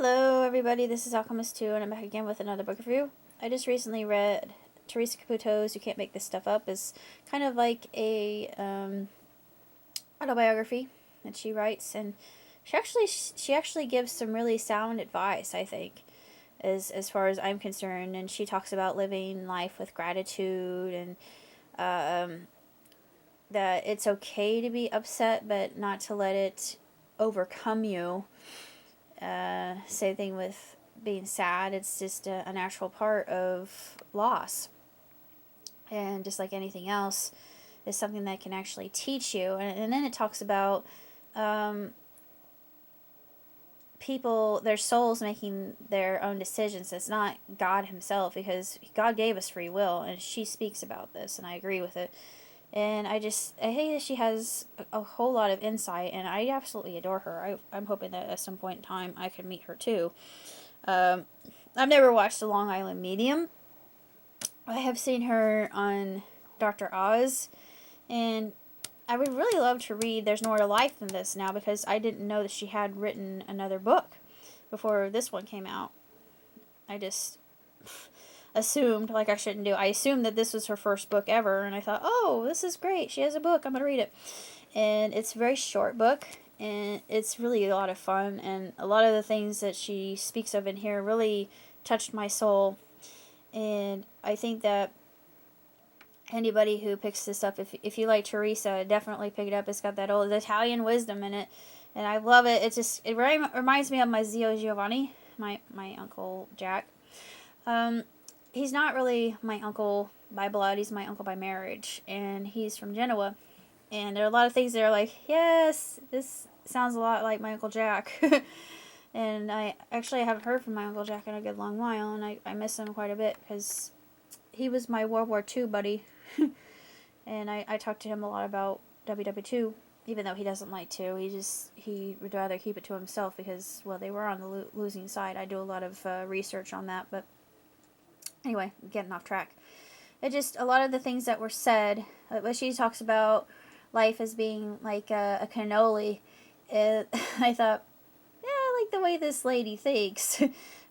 Hello everybody, this is Alchemist 2 and I'm back again with another book review. I just recently read Theresa Caputo's You Can't Make This Stuff Up. Is kind of like a autobiography that she writes, and she actually gives some really sound advice, I think, as far as I'm concerned, and she talks about living life with gratitude and that it's okay to be upset but not to let it overcome you. Same thing with being sad. It's just a natural part of loss. And just like anything else, is something that can actually teach you. And then it talks about people, their souls making their own decisions. It's not God himself, because God gave us free will. And she speaks about this, and I agree with it. And I think that she has a whole lot of insight, and I absolutely adore her. I'm hoping that at some point in time I can meet her too. I've never watched The Long Island Medium. I have seen her on Dr. Oz, and I would really love to read There's More to Life Than This now, because I didn't know that she had written another book before this one came out. I just assumed, like I shouldn't do. I assumed that this was her first book ever, and I thought, oh, this is great. She has a book. I'm going to read it. And it's a very short book, and it's really a lot of fun, and a lot of the things that she speaks of in here really touched my soul. And I think that anybody who picks this up, if you like Theresa, definitely pick it up. It's got that old Italian wisdom in it, and I love it. It reminds me of my Zio Giovanni, my Uncle Jack. He's not really my uncle by blood, he's my uncle by marriage, and he's from Genoa. And there are a lot of things that are like, yes, this sounds a lot like my Uncle Jack. And I haven't heard from my Uncle Jack in a good long while, and I miss him quite a bit, because he was my World War II buddy. And I talked to him a lot about WW2, even though he doesn't like to. He would rather keep it to himself, because, well, they were on the losing side. I do a lot of research on that, but anyway, I'm getting off track. A lot of the things that were said, when she talks about life as being like a cannoli, I thought, yeah, I like the way this lady thinks.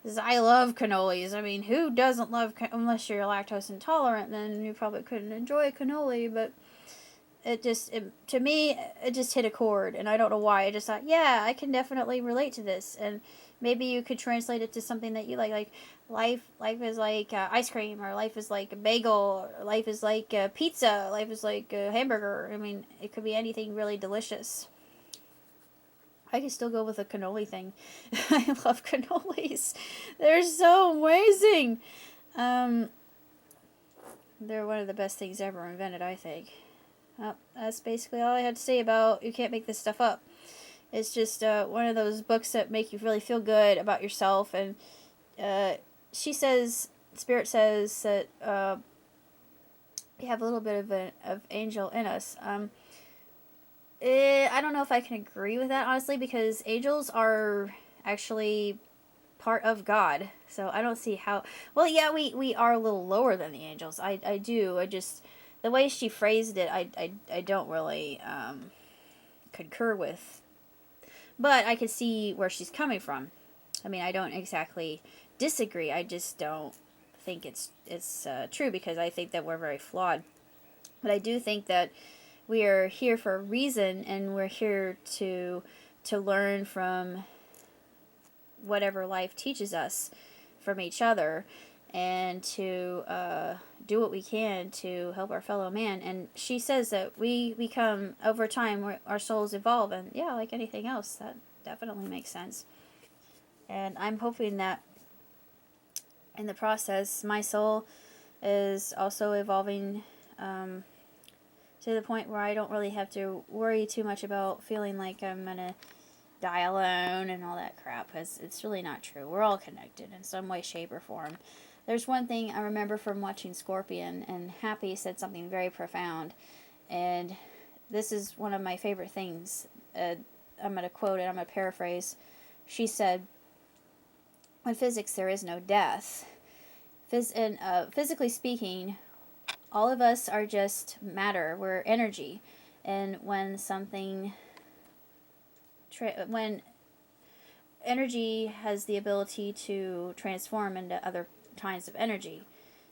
Because I love cannolis. I mean, who doesn't love, unless you're lactose intolerant, then you probably couldn't enjoy a cannoli, but to me, it just hit a chord, and I don't know why. I just thought, yeah, I can definitely relate to this, and maybe you could translate it to something that you like life is like ice cream, or life is like a bagel, or life is like pizza, life is like a hamburger. I mean, it could be anything really delicious. I can still go with a cannoli thing. I love cannolis. They're so amazing. They're one of the best things ever invented, I think. Well, that's basically all I had to say about You Can't Make This Stuff Up. It's just one of those books that make you really feel good about yourself. And she says, Spirit says that we have a little bit of angel in us. I don't know if I can agree with that, honestly, because angels are actually part of God. So I don't see how... Well, yeah, we are a little lower than the angels. I do. The way she phrased it, I don't really concur with. But I can see where she's coming from. I mean, I don't exactly disagree. I just don't think it's true, because I think that we're very flawed. But I do think that we are here for a reason, and we're here to learn from whatever life teaches us from each other, and to do what we can to help our fellow man. And she says that we become, over time, our souls evolve, and yeah, like anything else, that definitely makes sense. And I'm hoping that in the process, my soul is also evolving to the point where I don't really have to worry too much about feeling like I'm gonna die alone and all that crap, because it's really not true. We're all connected in some way, shape, or form. There's one thing I remember from watching Scorpion, and Happy said something very profound, and this is one of my favorite things. I'm going to quote it, I'm going to paraphrase. She said, "In physics, there is no death. Physically speaking, all of us are just matter. We're energy. And when something... energy has the ability to transform into other kinds of energy.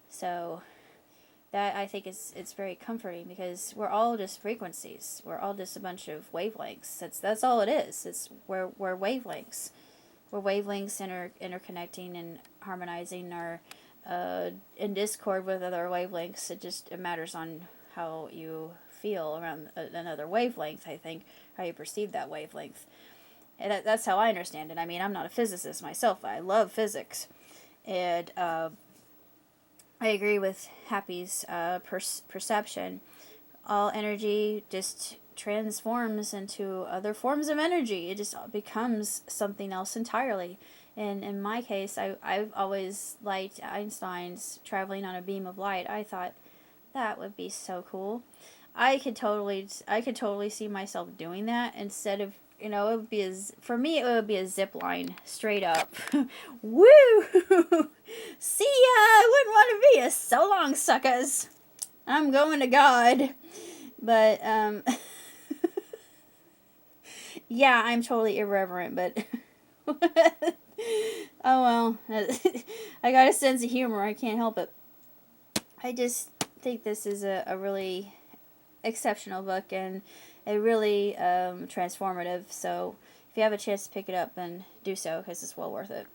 So that, I think, is it's very comforting, because we're all just frequencies. We're all just a bunch of wavelengths. That's all it is. We're wavelengths. We're wavelengths interconnecting and harmonizing, or in discord with other wavelengths. It matters on how you feel around another wavelength, I think, how you perceive that wavelength. And that's how I understand it. I mean, I'm not a physicist myself, but I love physics. And I agree with Happy's perception. All energy just transforms into other forms of energy. It just becomes something else entirely. And in my case, I've always liked Einstein's traveling on a beam of light. I thought that would be so cool. I could totally see myself doing that, instead of, it would be for me, it would be a zip line straight up. Woo! See ya! I wouldn't want to be a so long, suckers. I'm going to God. But yeah, I'm totally irreverent, but oh well. I got a sense of humor. I can't help it. I just think this is a really exceptional book, and a really transformative. So if you have a chance to pick it up, then do so, because it's well worth it.